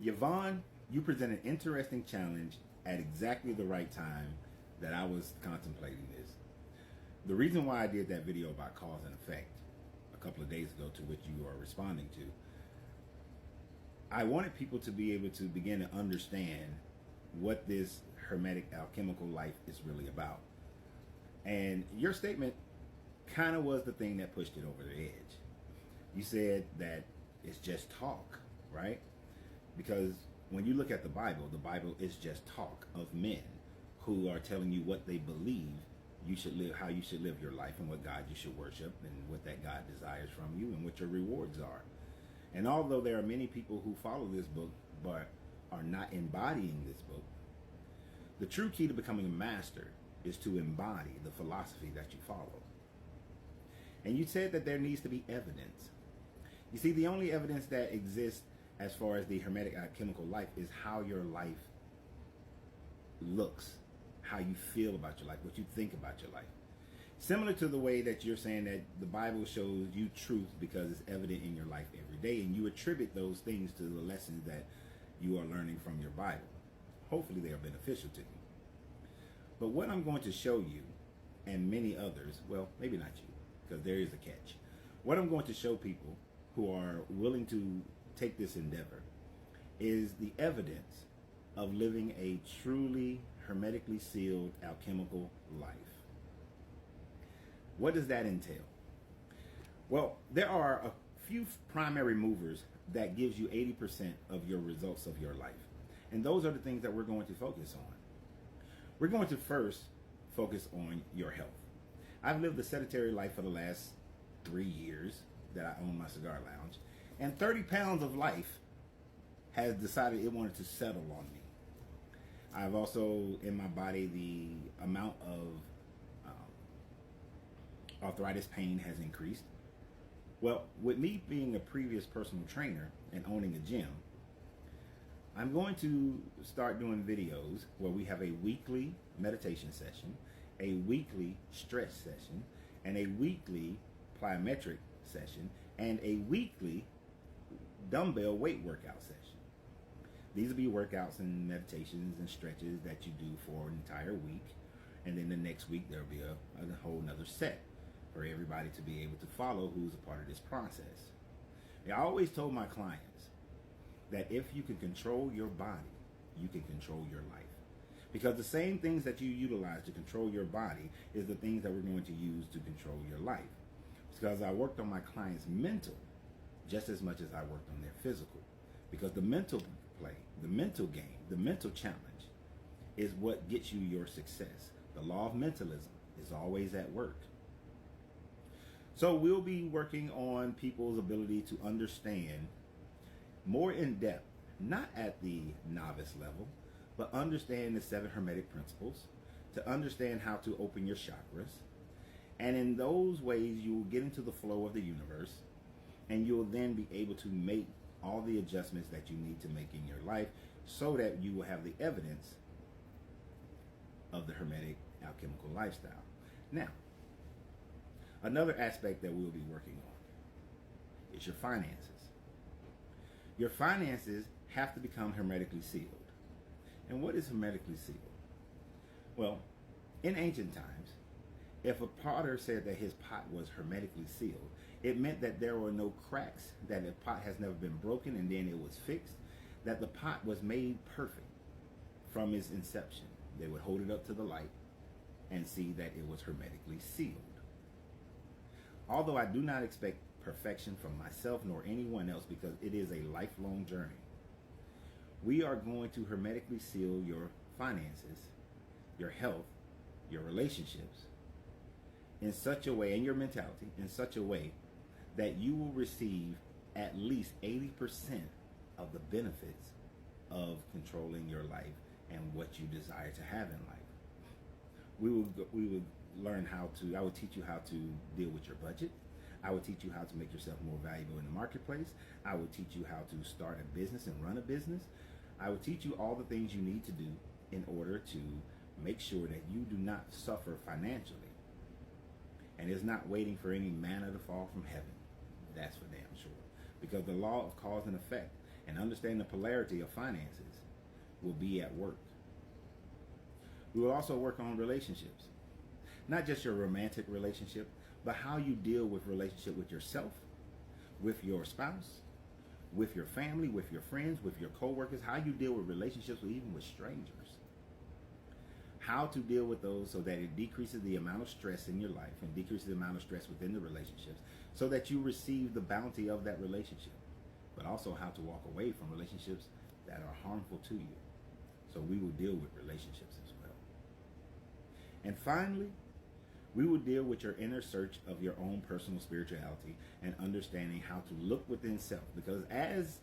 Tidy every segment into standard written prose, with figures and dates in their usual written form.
Yvonne, you present an interesting challenge at exactly the right time that I was contemplating this. The reason why I did that video about cause and effect a couple of days ago, to which you are responding to, I wanted people to be able to begin to understand what this hermetic alchemical life is really about. And your statement kind of was the thing that pushed it over the edge. You said that it's just talk, right? Because when you look at the Bible is just talk of men who are telling you what they believe you should live, how you should live your life, and what God you should worship, and what that God desires from you, and what your rewards are. And although there are many people who follow this book but are not embodying this book, the true key to becoming a master is to embody the philosophy that you follow. And you said that there needs to be evidence. You see, the only evidence that exists as far as the hermetic alchemical life is how your life looks, how you feel about your life, what you think about your life. Similar to the way that you're saying that the Bible shows you truth because it's evident in your life every day, and you attribute those things to the lessons that you are learning from your Bible. Hopefully they are beneficial to you. But what I'm going to show you, and many others, well, maybe not you, because there is a catch. What I'm going to show people who are willing to take this endeavor is the evidence of living a truly hermetically sealed alchemical life. What does that entail? Well, there are a few primary movers that gives you 80% of your results of your life. And those are the things that we're going to focus on. We're going to first focus on your health. I've lived a sedentary life for the last 3 years that I own my cigar lounge, and 30 pounds of life has decided it wanted to settle on me. I've also, in my body, the amount of arthritis pain has increased. Well, with me being a previous personal trainer and owning a gym, I'm going to start doing videos where we have a weekly meditation session, a weekly stretch session, and a weekly plyometric session, and a weekly dumbbell weight workout session. These will be workouts and meditations and stretches that you do for an entire week, and then the next week there'll be a whole nother set for everybody to be able to follow who's a part of this process. I always told my clients that if you can control your body, you can control your life. Because the same things that you utilize to control your body is the things that we're going to use to control your life. Because I worked on my clients' mental just as much as I worked on their physical. Because the mental play, the mental game, the mental challenge is what gets you your success. The law of mentalism is always at work. So we'll be working on people's ability to understand more in depth, not at the novice level, but understand the 7 hermetic principles, to understand how to open your chakras. And in those ways, you will get into the flow of the universe, and you'll then be able to make all the adjustments that you need to make in your life so that you will have the evidence of the hermetic alchemical lifestyle. Now, another aspect that we'll be working on is your finances. Your finances have to become hermetically sealed. And what is hermetically sealed? Well, in ancient times, if a potter said that his pot was hermetically sealed, it meant that there were no cracks, that the pot has never been broken and then it was fixed, that the pot was made perfect from its inception. They would hold it up to the light and see that it was hermetically sealed. Although I do not expect perfection from myself nor anyone else, because it is a lifelong journey, we are going to hermetically seal your finances, your health, your relationships, in such a way, and your mentality, in such a way that you will receive at least 80% of the benefits of controlling your life and what you desire to have in life. We will learn how to, I will teach you how to deal with your budget. I will teach you how to make yourself more valuable in the marketplace. I will teach you how to start a business and run a business. I will teach you all the things you need to do in order to make sure that you do not suffer financially. And it's not waiting for any manna to fall from heaven. That's for damn sure. Because the law of cause and effect and understand the polarity of finances will be at work. We will also work on relationships. Not just your romantic relationship, but how you deal with relationship with yourself, with your spouse, with your family, with your friends, with your coworkers, how you deal with relationships, even with strangers. How to deal with those so that it decreases the amount of stress in your life and decreases the amount of stress within the relationships so that you receive the bounty of that relationship. But also how to walk away from relationships that are harmful to you. So we will deal with relationships as well. And finally, we will deal with your inner search of your own personal spirituality and understanding how to look within self. Because as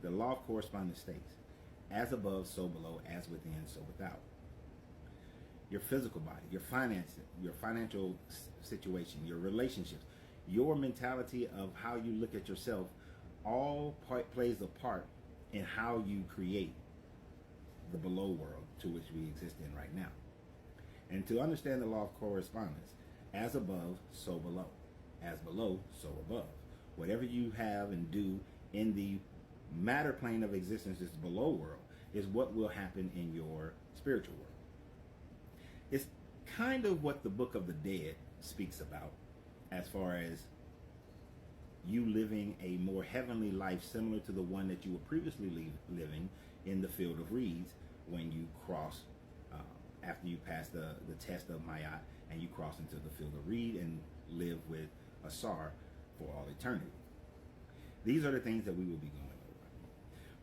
the law of correspondence states, as above, so below, as within, so without. Your physical body, your finances, your financial situation, your relationships, your mentality of how you look at yourself all plays a part in how you create the below world to which we exist in right now. And to understand the law of correspondence, as above, so below. As below, so above. Whatever you have and do in the matter plane of existence, this below world, is what will happen in your spiritual world. It's kind of what the Book of the Dead speaks about as far as you living a more heavenly life similar to the one that you were previously living in the field of reeds when you cross after you pass the test of Ma'at and you cross into the field of reed and live with Asar for all eternity. These are the things that we will be going over.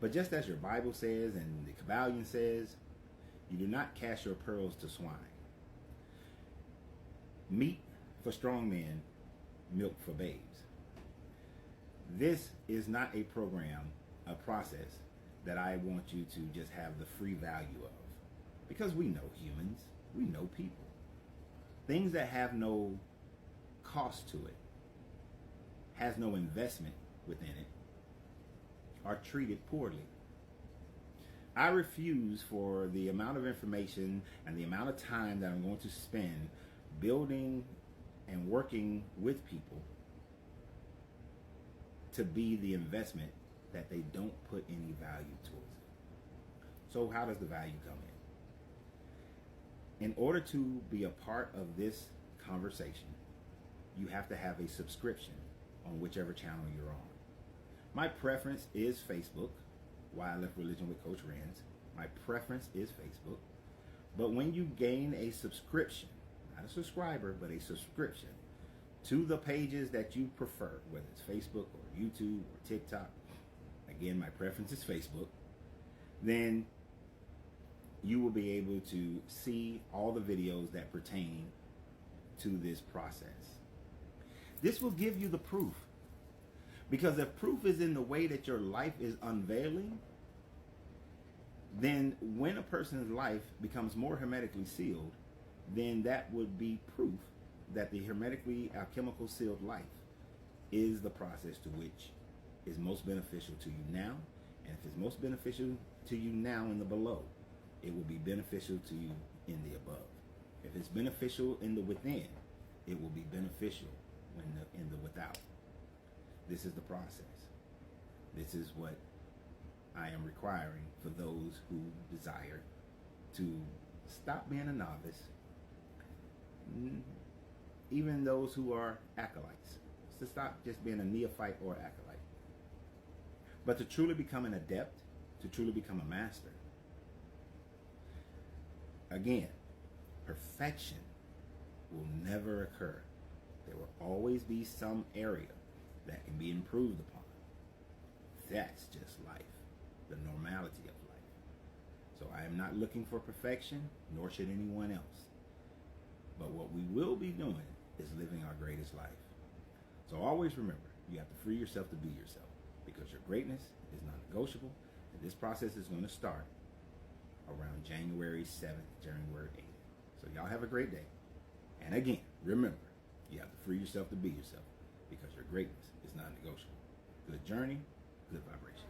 But just as your Bible says and the Kabbalion says, you do not cast your pearls to swine. Meat for strong men, milk for babes. This is not a program, a process that I want you to just have the free value of. Because we know humans, we know people. Things that have no cost to it, has no investment within it, are treated poorly. I refuse for the amount of information and the amount of time that I'm going to spend building and working with people to be the investment that they don't put any value towards it. So how does the value come in? In order to be a part of this conversation, you have to have a subscription on whichever channel you're on. My preference is Facebook. Why I Left Religion with Coach Renz. My preference is Facebook. But when you gain a subscription, not a subscriber, but a subscription to the pages that you prefer, whether it's Facebook or YouTube or TikTok, again, my preference is Facebook, then you will be able to see all the videos that pertain to this process. This will give you the proof. Because if proof is in the way that your life is unveiling, then when a person's life becomes more hermetically sealed, then that would be proof that the hermetically alchemical sealed life is the process to which is most beneficial to you now. And if it's most beneficial to you now in the below, it will be beneficial to you in the above. If it's beneficial in the within, it will be beneficial in the without. This is the process. This is what I am requiring for those who desire to stop being a novice, even those who are acolytes, to stop just being a neophyte or acolyte, but to truly become an adept, to truly become a master. Again, perfection will never occur. There will always be some area that can be improved upon. That's just life, the normality of life. So I am not looking for perfection, nor should anyone else. But what we will be doing is living our greatest life. So always remember, you have to free yourself to be yourself, because your greatness is non-negotiable, and this process is going to start around January 7th, January 8th. So y'all have a great day. And again, remember, you have to free yourself to be yourself, because your greatness is non-negotiable. Good journey, good vibration.